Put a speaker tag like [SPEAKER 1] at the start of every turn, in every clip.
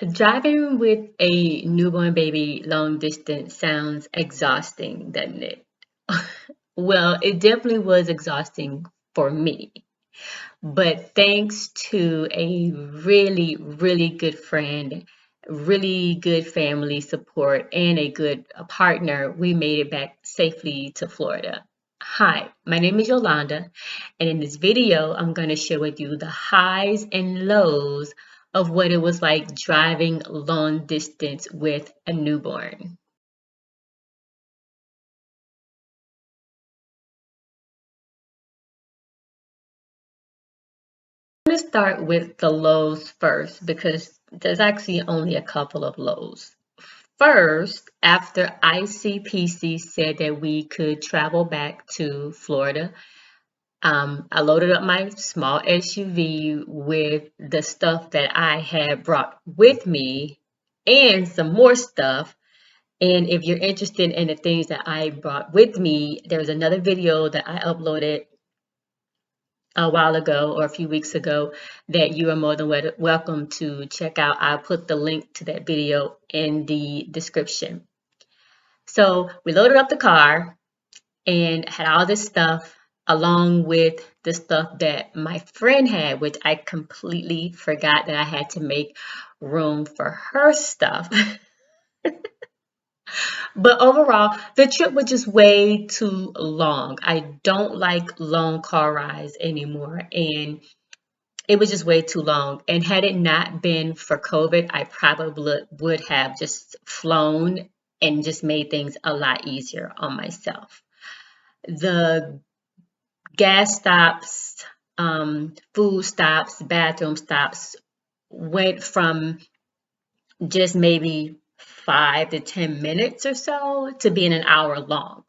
[SPEAKER 1] Driving with a newborn baby long distance sounds exhausting, doesn't it? Well, it definitely was exhausting for me. But thanks to a really, really good friend, really good family support, and a good partner, we made it back safely to Florida. Hi, my name is Yolanda, and in this video, I'm going to share with you the highs and lows of what it was like driving long distance with a newborn. I'm going to start with the lows first because there's actually only a couple of lows. First, after ICPC said that we could travel back to Florida, I loaded up my small SUV with the stuff that I had brought with me and some more stuff. And if you're interested in the things that I brought with me, there's another video that I uploaded a while ago or a few weeks ago that you are more than welcome to check out. I'll put the link to that video in the description. So we loaded up the car and had all this stuff along with the stuff that my friend had, which I completely forgot that I had to make room for her stuff. But overall, the trip was just way too long. I don't like long car rides anymore, and it was just way too long. And had it not been for COVID, I probably would have just flown and just made things a lot easier on myself. The gas stops, food stops, bathroom stops went from just maybe 5 to 10 minutes or so to being an hour long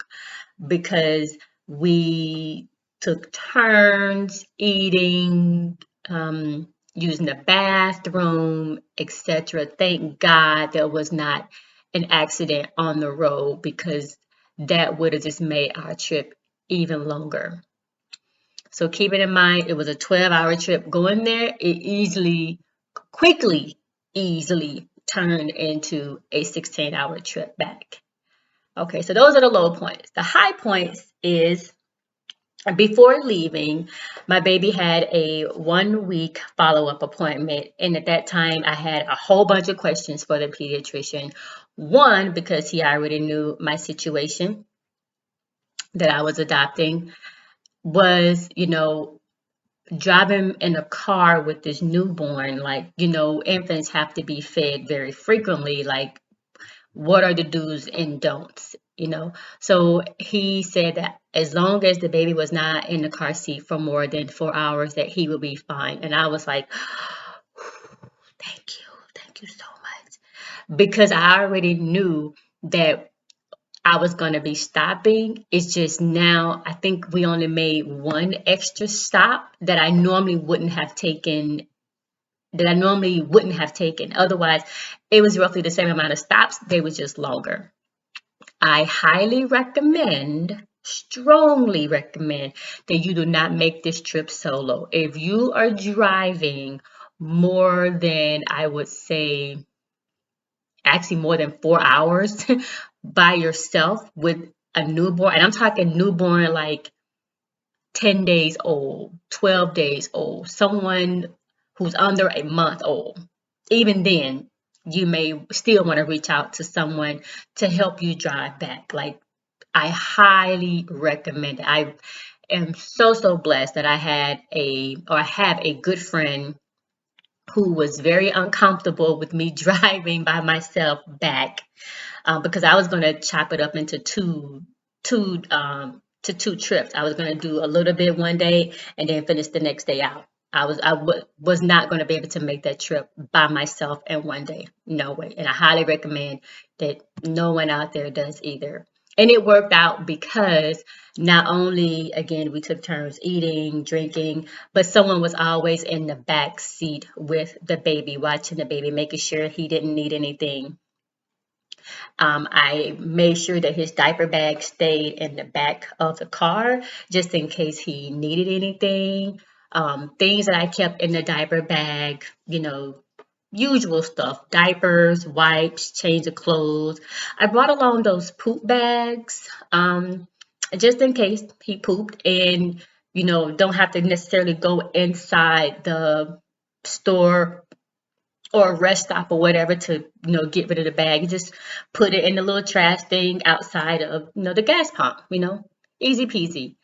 [SPEAKER 1] because we took turns eating, using the bathroom, etc. Thank God there was not an accident on the road because that would have just made our trip even longer. So keeping in mind it was a 12-hour trip going there, it easily turned into a 16-hour trip back. Okay, so those are the low points. The high points is before leaving, my baby had a 1 week follow-up appointment. And at that time, I had a whole bunch of questions for the pediatrician. One, because he already knew my situation that I was adopting, was, driving in a car with this newborn, like, infants have to be fed very frequently. Like, what are the do's and don'ts, So he said that as long as the baby was not in the car seat for more than 4 hours, that he would be fine. And I was like, thank you so much. Because I already knew that I was going to be stopping. It's just now, I think we only made one extra stop that I normally wouldn't have taken. Otherwise, it was roughly the same amount of stops. They were just longer. I highly recommend, strongly recommend that you do not make this trip solo. If you are driving more than, I would say, actually more than 4 hours by yourself with a newborn, and I'm talking newborn like 10 days old, 12 days old, someone who's under a month old, even then, you may still want to reach out to someone to help you drive back. Like, I highly recommend it. I am so blessed that I have a good friend who was very uncomfortable with me driving by myself back because I was going to chop it up into two trips. I was going to do a little bit one day and then finish the next day out. I was not going to be able to make that trip by myself in one day. No way. And I highly recommend that no one out there does either. And it worked out because not only, again, we took turns eating, drinking, but someone was always in the back seat with the baby, watching the baby, making sure he didn't need anything. I made sure that his diaper bag stayed in the back of the car just in case he needed anything. Things that I kept in the diaper bag, usual stuff, diapers, wipes, change of clothes. I brought along those poop bags, just in case he pooped, and don't have to necessarily go inside the store or a rest stop or whatever to get rid of the bag. You just put it in the little trash thing outside of the gas pump. Easy peasy.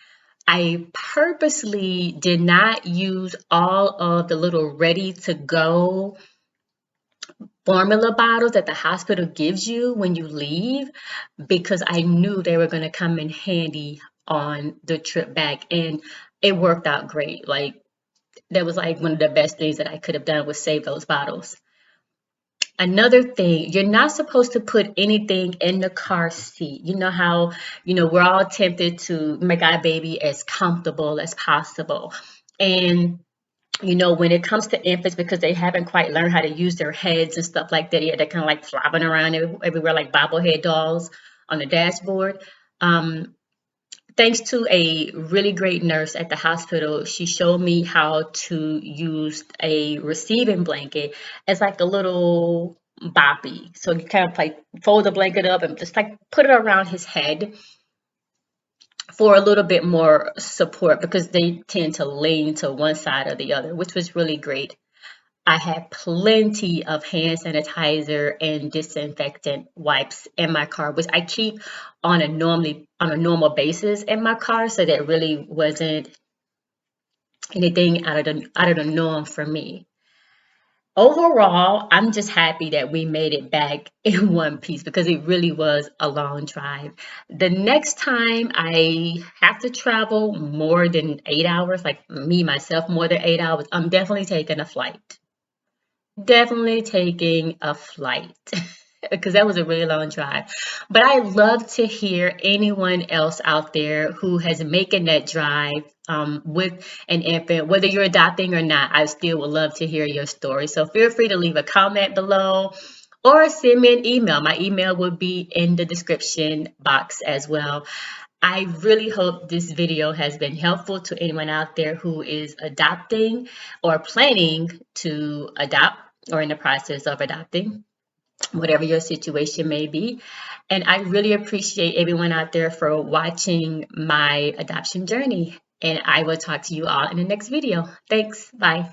[SPEAKER 1] I purposely did not use all of the little ready to go formula bottles that the hospital gives you when you leave, because I knew they were going to come in handy on the trip back, and it worked out great. Like, that was like one of the best things that I could have done, was save those bottles. Another thing, you're not supposed to put anything in the car seat. You know how, we're all tempted to make our baby as comfortable as possible. And, when it comes to infants, because they haven't quite learned how to use their heads and stuff like that, yeah, they're kind of like flopping around everywhere like bobblehead dolls on the dashboard. Thanks to a really great nurse at the hospital, she showed me how to use a receiving blanket as like a little boppy. So you kind of like fold the blanket up and just like put it around his head for a little bit more support, because they tend to lean to one side or the other, which was really great. I had plenty of hand sanitizer and disinfectant wipes in my car, which I keep on a normal basis in my car, so that really wasn't anything out of the norm for me. Overall, I'm just happy that we made it back in one piece, because it really was a long drive. The next time I have to travel more than 8 hours, like me myself, more than 8 hours, I'm definitely taking a flight. Definitely taking a flight, because that was a really long drive. But I love to hear anyone else out there who has making that drive with an infant, whether you're adopting or not. I still would love to hear your story. So feel free to leave a comment below or send me an email. My email will be in the description box as well. I really hope this video has been helpful to anyone out there who is adopting or planning to adopt, or in the process of adopting, whatever your situation may be. And I really appreciate everyone out there for watching my adoption journey. And I will talk to you all in the next video. Thanks. Bye.